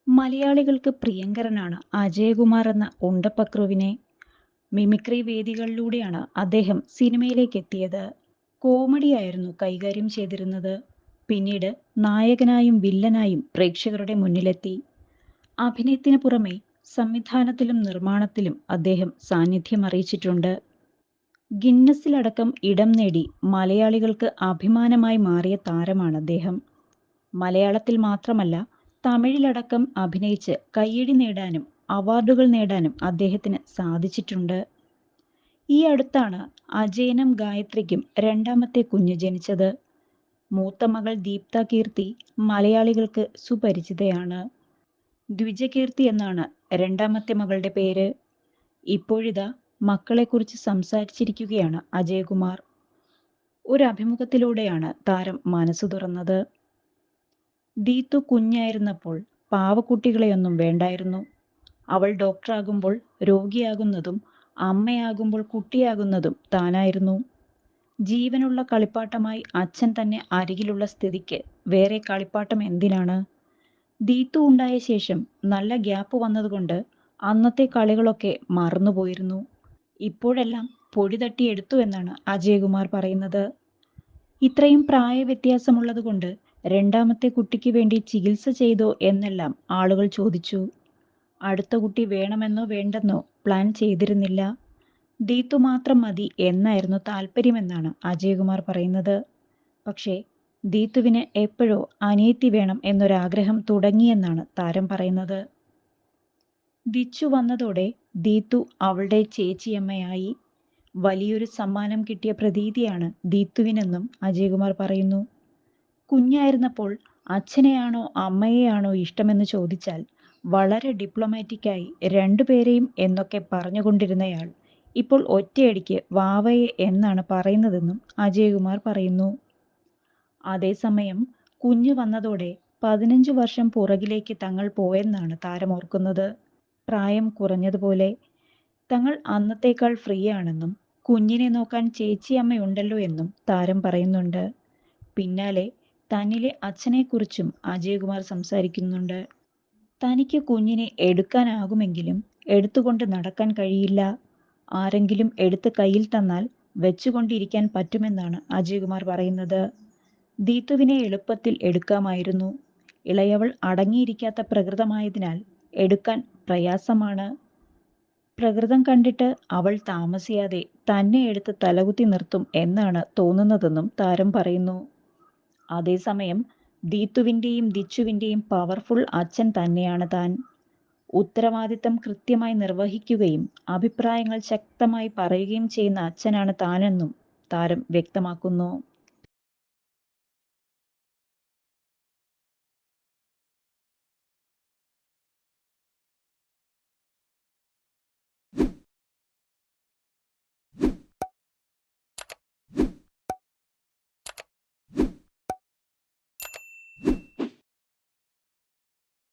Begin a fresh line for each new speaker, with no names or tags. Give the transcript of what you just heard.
മലയാളികൾക്ക് പ്രിയങ്കരനാണ് അജയകുമാർ എന്ന ഉണ്ടപ്പക്രുവിനെ. മിമിക്രി വേദികളിലൂടെയാണ് അദ്ദേഹം സിനിമയിലേക്ക് എത്തിയത്. കോമഡിയായിരുന്നു കൈകാര്യം ചെയ്തിരുന്നത്. പിന്നീട് നായകനായും വില്ലനായും പ്രേക്ഷകരുടെ മുന്നിലെത്തി. അഭിനയത്തിന് പുറമെ സംവിധാനത്തിലും നിർമ്മാണത്തിലും അദ്ദേഹം സാന്നിധ്യം അറിയിച്ചിട്ടുണ്ട്. ഗിന്നസിലടക്കം ഇടം നേടി മലയാളികൾക്ക് അഭിമാനമായി മാറിയ താരമാണ് അദ്ദേഹം. മലയാളത്തിൽ മാത്രമല്ല, തമിഴിലടക്കം അഭിനയിച്ച് കയ്യടി നേടാനും അവാർഡുകൾ നേടാനും അദ്ദേഹത്തിന് സാധിച്ചിട്ടുണ്ട്. ഈ അടുത്താണ് അജയനും ഗായത്രിക്കും രണ്ടാമത്തെ കുഞ്ഞ് ജനിച്ചത്. മൂത്ത മകൾ ദീപ്ത കീർത്തി മലയാളികൾക്ക് സുപരിചിതയാണ്. ദ്വിജകീർത്തി എന്നാണ് രണ്ടാമത്തെ മകളുടെ പേര്. ഇപ്പോഴിതാ മക്കളെക്കുറിച്ച് സംസാരിച്ചിരിക്കുകയാണ് അജയകുമാർ. ഒരു അഭിമുഖത്തിലൂടെയാണ് താരം മനസ്സു തുറന്നത്. ദീത്തു കുഞ്ഞായിരുന്നപ്പോൾ പാവക്കുട്ടികളെയൊന്നും വേണ്ടായിരുന്നു. അവൾ ഡോക്ടറാകുമ്പോൾ രോഗിയാകുന്നതും അമ്മയാകുമ്പോൾ കുട്ടിയാകുന്നതും താനായിരുന്നു. ജീവനുള്ള കളിപ്പാട്ടമായി അച്ഛൻ തന്നെ അരികിലുള്ള സ്ഥിതിക്ക് വേറെ കളിപ്പാട്ടം എന്തിനാണ്? ദീത്തു ഉണ്ടായ ശേഷം നല്ല ഗ്യാപ്പ് വന്നതുകൊണ്ട് അന്നത്തെ കളികളൊക്കെ മറന്നുപോയിരുന്നു. ഇപ്പോഴെല്ലാം പൊടി തട്ടിയെടുത്തു എന്നാണ് അജയകുമാർ പറയുന്നത്. ഇത്രയും പ്രായവ്യത്യാസമുള്ളതുകൊണ്ട് രണ്ടാമത്തെ കുട്ടിക്ക് വേണ്ടി ചികിത്സ ചെയ്തോ എന്നെല്ലാം ആളുകൾ ചോദിച്ചു. അടുത്ത കുട്ടി വേണമെന്നോ വേണ്ടെന്നോ പ്ലാൻ ചെയ്തിരുന്നില്ല. ദീത്തു മാത്രം മതി എന്നായിരുന്നു താല്പര്യമെന്നാണ് അജയകുമാർ പറയുന്നത്. പക്ഷേ ദീത്തുവിന് എപ്പോഴോ അനിയത്തി വേണം എന്നൊരാഗ്രഹം തുടങ്ങിയെന്നാണ് താരം പറയുന്നത്. ദിച്ചു വന്നതോടെ ദീത്തു അവളുടെ ചേച്ചിയമ്മയായി. വലിയൊരു സമ്മാനം കിട്ടിയ പ്രതീതിയാണ് ദീത്തുവിനെന്നും അജയകുമാർ പറയുന്നു. കുഞ്ഞായിരുന്നപ്പോൾ അച്ഛനെയാണോ അമ്മയെയാണോ ഇഷ്ടമെന്ന് ചോദിച്ചാൽ വളരെ ഡിപ്ലോമാറ്റിക്കായി രണ്ടുപേരെയും എന്നൊക്കെ പറഞ്ഞുകൊണ്ടിരുന്നയാൾ ഇപ്പോൾ ഒറ്റയടിക്ക് വാവയെ എന്നാണ് പറയുന്നതെന്നും അജയകുമാർ പറയുന്നു. അതേസമയം കുഞ്ഞ് വന്നതോടെ 15 വർഷം പുറകിലേക്ക് തങ്ങൾ പോയെന്നാണ് താരം ഓർക്കുന്നത്. പ്രായം കുറഞ്ഞതുപോലെ തങ്ങൾ അന്നത്തേക്കാൾ ഫ്രീ ആണെന്നും കുഞ്ഞിനെ നോക്കാൻ ചേച്ചിയമ്മയുണ്ടല്ലോ എന്നും താരം പറയുന്നുണ്ട്. പിന്നാലെ തന്നിലെ അച്ഛനെക്കുറിച്ചും അജയകുമാർ സംസാരിക്കുന്നുണ്ട്. തനിക്ക് കുഞ്ഞിനെ എടുക്കാനാകുമെങ്കിലും എടുത്തുകൊണ്ട് നടക്കാൻ കഴിയില്ല. ആരെങ്കിലും എടുത്ത് കയ്യിൽ തന്നാൽ വെച്ചുകൊണ്ടിരിക്കാൻ പറ്റുമെന്നാണ് അജയകുമാർ പറയുന്നത്. ദീത്തുവിനെ എളുപ്പത്തിൽ എടുക്കാമായിരുന്നു. ഇളയവൾ അടങ്ങിയിരിക്കാത്ത പ്രകൃതമായതിനാൽ എടുക്കാൻ പ്രയാസമാണ്. പ്രകൃതം കണ്ടിട്ട് അവൾ താമസിയാതെ തന്നെ എടുത്ത് തലകുത്തി നിർത്തും എന്നാണ് തോന്നുന്നതെന്നും താരം പറയുന്നു. അതേസമയം ദീത്തുവിൻ്റെയും ദിച്ചുവിൻ്റെയും പവർഫുൾ അച്ഛൻ തന്നെയാണ് താൻ. ഉത്തരവാദിത്തം കൃത്യമായി നിർവഹിക്കുകയും അഭിപ്രായങ്ങൾ ശക്തമായി പറയുകയും ചെയ്യുന്ന അച്ഛനാണ് താനെന്നും താരം വ്യക്തമാക്കുന്നു.